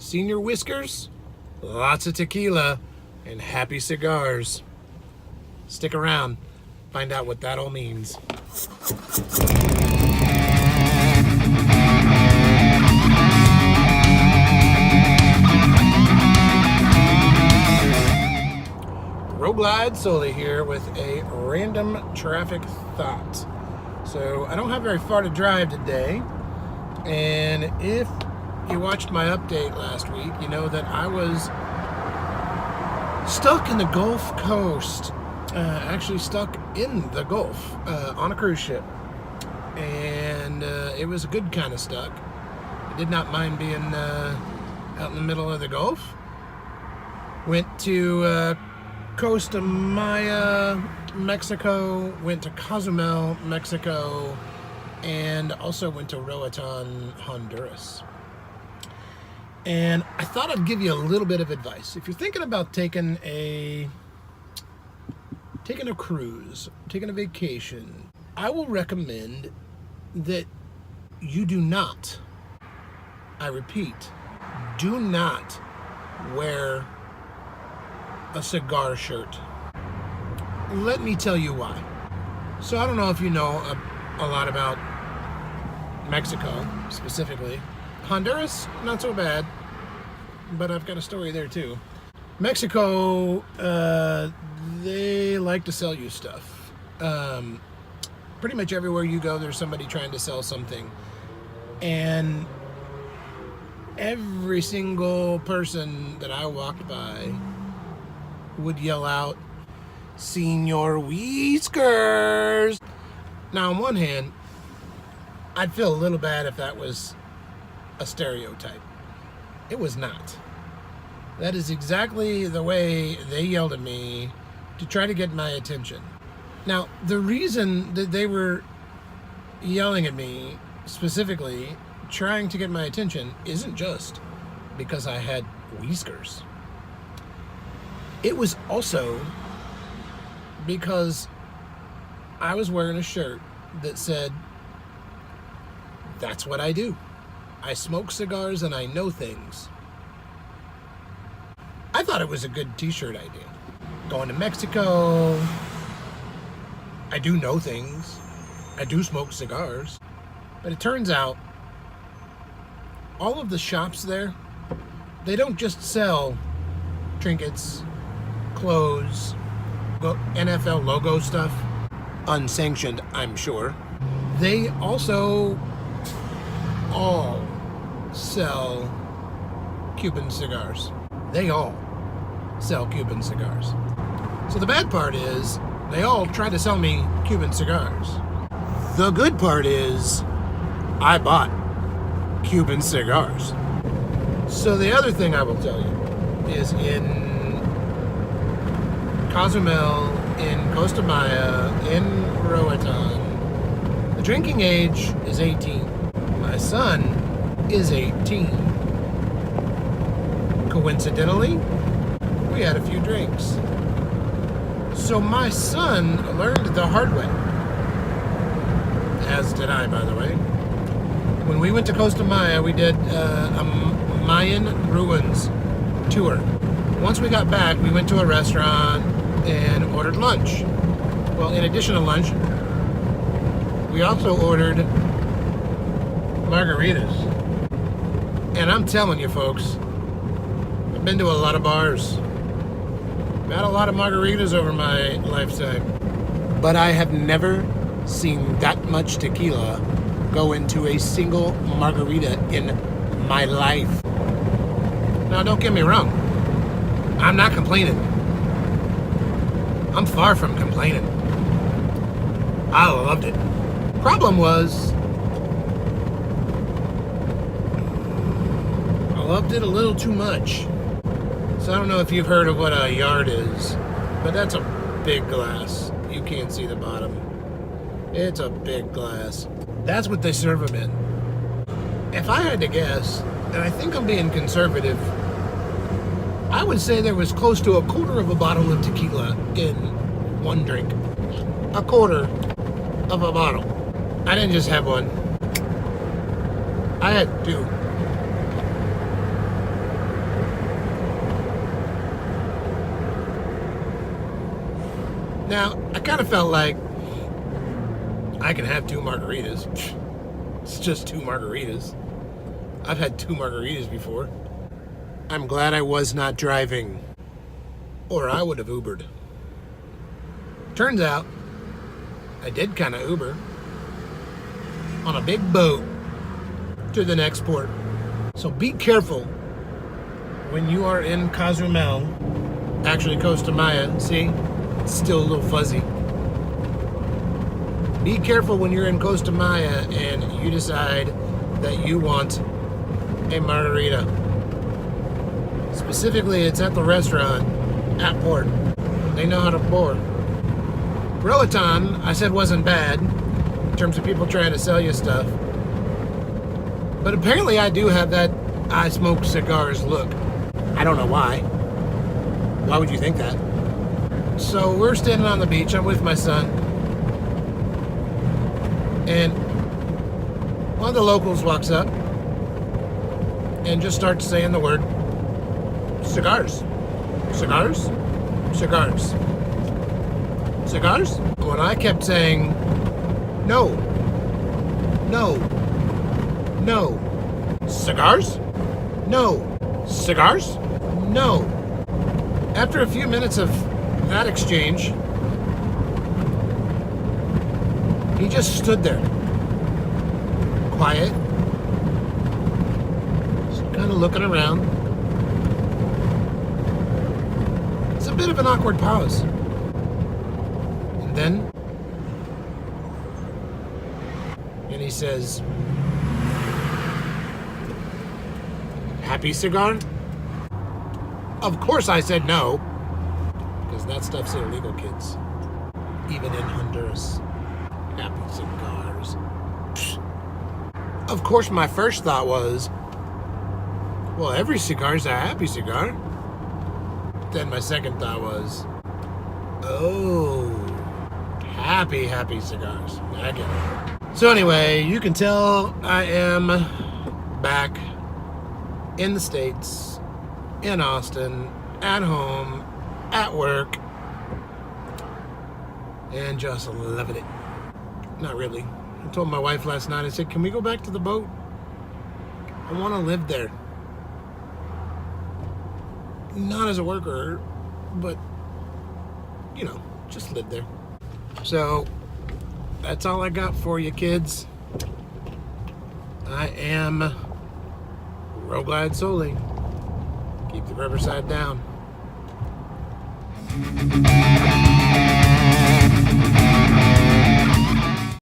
Senior whiskers, lots of tequila, and happy cigars. Stick around, find out what that all means. Roguelide Solely here with a random traffic thought. So I don't have very far to drive today, and if you watched my update last week, you know that I was stuck in the Gulf Coast, actually stuck in the Gulf on a cruise ship, and it was a good kind of stuck. I did not mind being out in the middle of the Gulf. Went to Costa Maya, Mexico, went to Cozumel, Mexico, and also went to Roatan, Honduras. And I thought I'd give you a little bit of advice. If you're thinking about taking a cruise, taking a vacation, I will recommend that you do not, I repeat, do not wear a cigar shirt. Let me tell you why. So I don't know if you know a lot about Mexico specifically. Honduras, not so bad, but I've got a story there too. Mexico, they like to sell you stuff. Pretty much everywhere you go, there's somebody trying to sell something. And every single person that I walked by would yell out, "Senor Whiskers!" Now, on one hand, I'd feel a little bad if that was a stereotype. It was not. That is exactly the way they yelled at me to try to get my attention. Now, the reason that they were yelling at me, specifically trying to get my attention, isn't just because I had whiskers. It was also because I was wearing a shirt that said, "That's what I do. I smoke cigars and I know things." I thought it was a good t-shirt idea. Going to Mexico, I do know things. I do smoke cigars. But it turns out, all of the shops there, they don't just sell trinkets, clothes, NFL logo stuff, unsanctioned, I'm sure. They also all sell Cuban cigars. They all sell Cuban cigars. So the bad part is, they all try to sell me Cuban cigars. The good part is, I bought Cuban cigars. So the other thing I will tell you is, in Cozumel, in Costa Maya, in Roatan, the drinking age is 18. My son is 18. Coincidentally, we had a few drinks. So my son learned the hard way, as did I, by the way. When we went to Costa Maya, we did a Mayan ruins tour. Once we got back, we went to a restaurant and ordered lunch. Well, in addition to lunch, we also ordered margaritas. And I'm telling you folks, I've been to a lot of bars. I've had a lot of margaritas over my lifetime. But I have never seen that much tequila go into a single margarita in my life. Now, don't get me wrong. I'm not complaining. I'm far from complaining. I loved it. Problem was, I loved it a little too much. So I don't know if you've heard of what a yard is, but that's a big glass. You can't see the bottom. It's a big glass. That's what they serve them in. If I had to guess, and I think I'm being conservative, I would say there was close to a quarter of a bottle of tequila in one drink. A quarter of a bottle. I didn't just have one. I had two. Now, I kind of felt like I can have 2 margaritas. It's just 2 margaritas. I've had 2 margaritas before. I'm glad I was not driving, or I would have Ubered. Turns out, I did kind of Uber on a big boat to the next port. So be careful when you are in Cozumel, actually Costa Maya. See, it's still a little fuzzy. Be careful when you're in Costa Maya and you decide that you want a margarita. Specifically, it's at the restaurant at port. They know how to pour. Roatan, I said wasn't bad in terms of people trying to sell you stuff. But apparently I do have that I smoke cigars look. I don't know why. Why would you think that? So we're standing on the beach. I'm with my son. And one of the locals walks up and just starts saying the word cigars. Cigars? Cigars. Cigars? When I kept saying no. No. No. Cigars? No. Cigars? No. After a few minutes of that exchange, he just stood there, quiet, just kind of looking around. It's a bit of an awkward pause. And then, and he says, "Happy cigar?" Of course I said no, because that stuff's illegal, kids. Even in Honduras. Happy cigars. Psh. Of course, my first thought was, well, every cigar's a happy cigar. Then my second thought was, oh, happy cigars. I get it. So anyway, you can tell I am back in the States, in Austin, at home, at work, and just loving it. Not really. I told my wife last night, I said, can we go back to the boat? I want to live there. Not as a worker, but, you know, just live there. So, that's all I got for you, kids. I am Roglad Soli. Keep the riverside down.